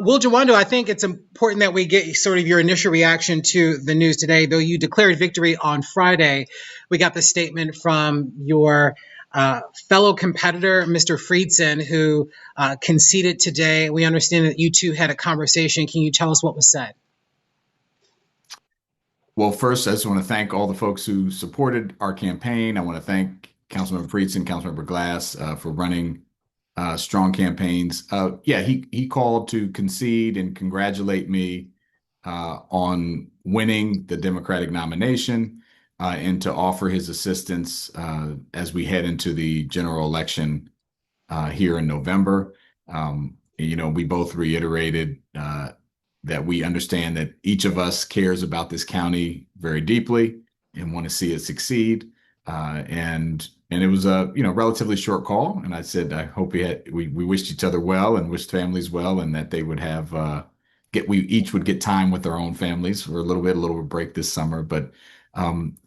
Well, Jawando, I think it's important that we get sort of your initial reaction to the news today. Though you declared victory on Friday, we got the statement from your fellow competitor, Mr. Friedson, who conceded today. We understand that you two had a conversation. Can you tell us what was said? Well, first, I just want to thank all the folks who supported our campaign. I want to thank Councilmember Friedson, Councilmember Glass for running strong campaigns. Yeah, he called to concede and congratulate me on winning the Democratic nomination and to offer his assistance as we head into the general election here in November. We both reiterated that we understand that each of us cares about this county very deeply and want to see it succeed. And it was a relatively short call, and I said I hope we wished each other well and wished families well, and that they would have we each would get time with our own families for a little bit of break this summer. But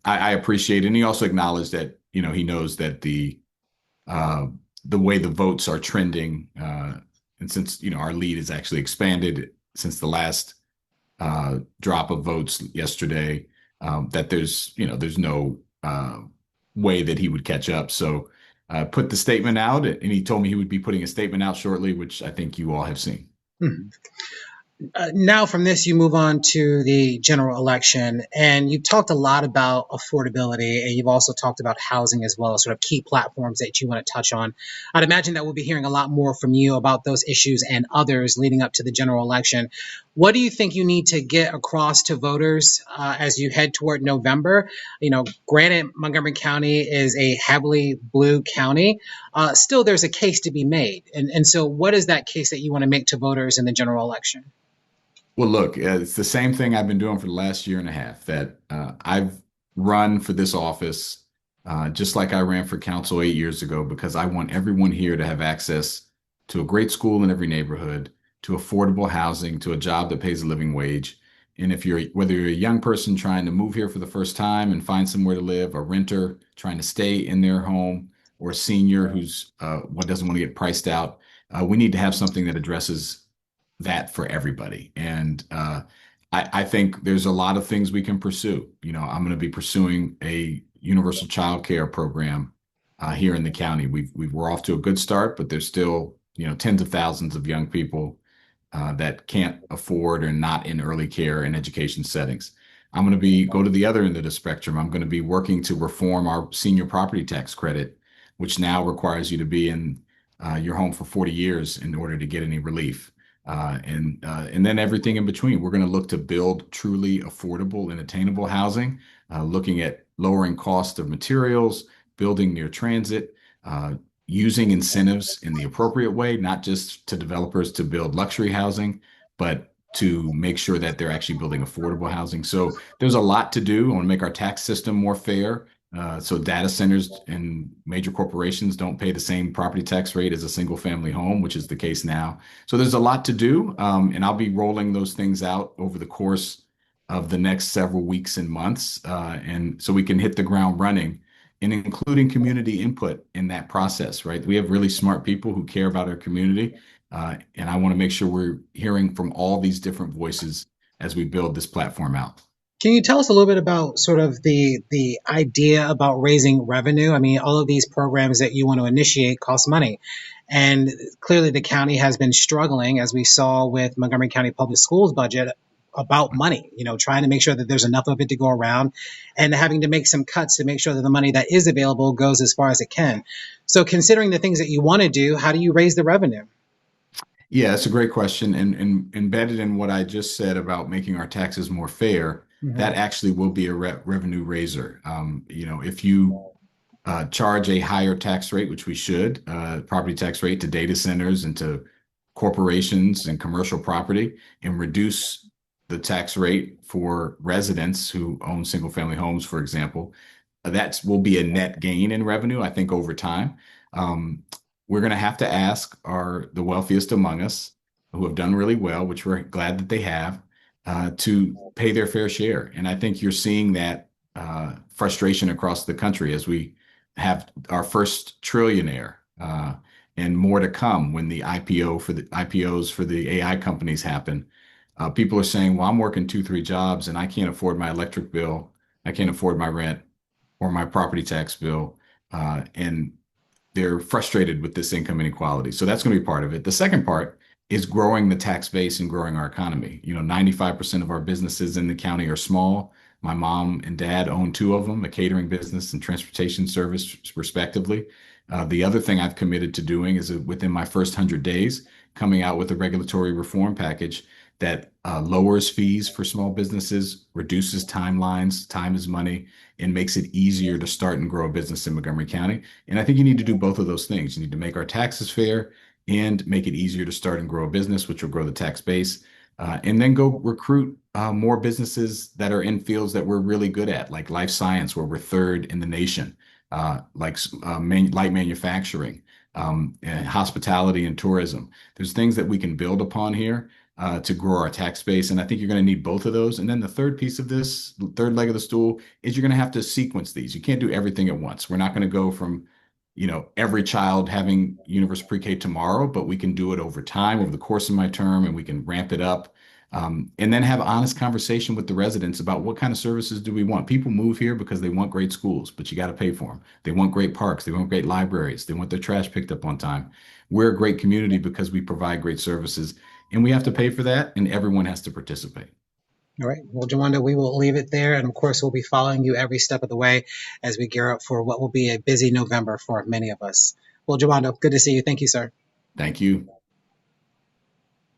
I appreciate it, and he also acknowledged that he knows that uh, the way the votes are trending, and since our lead has actually expanded since the last drop of votes yesterday, that there's no way that he would catch up. So put the statement out, and he told me he would be putting a statement out shortly, which I think you all have seen. Mhm. Now from this, you move on to the general election, and you've talked a lot about affordability, and you've also talked about housing as well, sort of key platforms that you want to touch on. I'd imagine that we'll be hearing a lot more from you about those issues and others leading up to the general election. What do you think you need to get across to voters as you head toward November? Granted, Montgomery County is a heavily blue county. Still, there's a case to be made. And so what is that case that you want to make to voters in the general election? Well, look, it's the same thing I've been doing for the last year and a half, that I've run for this office just like I ran for council 8 years ago, because I want everyone here to have access to a great school in every neighborhood, to affordable housing, to a job that pays a living wage. And whether you're a young person trying to move here for the first time and find somewhere to live, a renter trying to stay in their home, or a senior who's what doesn't want to get priced out, we need to have something that addresses that for everybody. And I think there's a lot of things we can pursue. I'm going to be pursuing a universal child care program here in the county. We're off to a good start, but there's still tens of thousands of young people that can't afford or not in early care and education settings. I'm going to go to the other end of the spectrum. I'm going to be working to reform our senior property tax credit, which now requires you to be in your home for 40 years in order to get any relief. And then everything in between. We're going to look to build truly affordable and attainable housing, looking at lowering cost of materials, building near transit, using incentives in the appropriate way, not just to developers to build luxury housing, but to make sure that they're actually building affordable housing. So there's a lot to do. I want to make our tax system more fair. So data centers and major corporations don't pay the same property tax rate as a single family home, which is the case now. So there's a lot to do. And I'll be rolling those things out over the course of the next several weeks and months. And so we can hit the ground running, and including community input in that process, right? We have really smart people who care about our community. And I want to make sure we're hearing from all these different voices as we build this platform out. Can you tell us a little bit about sort of the idea about raising revenue? I mean, all of these programs that you want to initiate cost money. And clearly the county has been struggling, as we saw with Montgomery County Public Schools budget, about money, trying to make sure that there's enough of it to go around and having to make some cuts to make sure that the money that is available goes as far as it can. So considering the things that you want to do, how do you raise the revenue? Yeah, that's a great question. And embedded in what I just said about making our taxes more fair, that Mhm. actually will be a revenue raiser. If you charge a higher tax rate, which we should, property tax rate to data centers and to corporations and commercial property, and reduce the tax rate for residents who own single family homes, for example, that will be a net gain in revenue, I think, over time. Um, we're going to have to ask the wealthiest among us who have done really well, which we're glad that they have, to pay their fair share. And I think you're seeing that frustration across the country as we have our first trillionaire. and more to come when the IPOs for the AI companies happen. People are saying, well, I'm working two, three jobs and I can't afford my electric bill. I can't afford my rent or my property tax bill. And they're frustrated with this income inequality. So that's going to be part of it. The second part is growing the tax base and growing our economy. 95% of our businesses in the county are small. My mom and dad own two of them, a catering business and transportation service, respectively. The other thing I've committed to doing is within my first 100 days, coming out with a regulatory reform package that lowers fees for small businesses, reduces timelines, time is money, and makes it easier to start and grow a business in Montgomery County. And I think you need to do both of those things. You need to make our taxes fair and make it easier to start and grow a business, which will grow the tax base. And then go recruit more businesses that are in fields that we're really good at, like life science, where we're third in the nation, light manufacturing, and hospitality and tourism. There's things that we can build upon here to grow our tax base. And I think you're going to need both of those. And then the third piece of this, the third leg of the stool, is you're going to have to sequence these. You can't do everything at once. We're not going to go from, every child having universal pre-K tomorrow, but we can do it over time, over the course of my term, and we can ramp it up. And then have honest conversation with the residents about what kind of services do we want. People move here because they want great schools, but you got to pay for them. They want great parks. They want great libraries. They want their trash picked up on time. We're a great community because we provide great services, and we have to pay for that, and everyone has to participate. All right. Well, Jawando, we will leave it there. And of course, we'll be following you every step of the way as we gear up for what will be a busy November for many of us. Well, Jawando, good to see you. Thank you, sir. Thank you.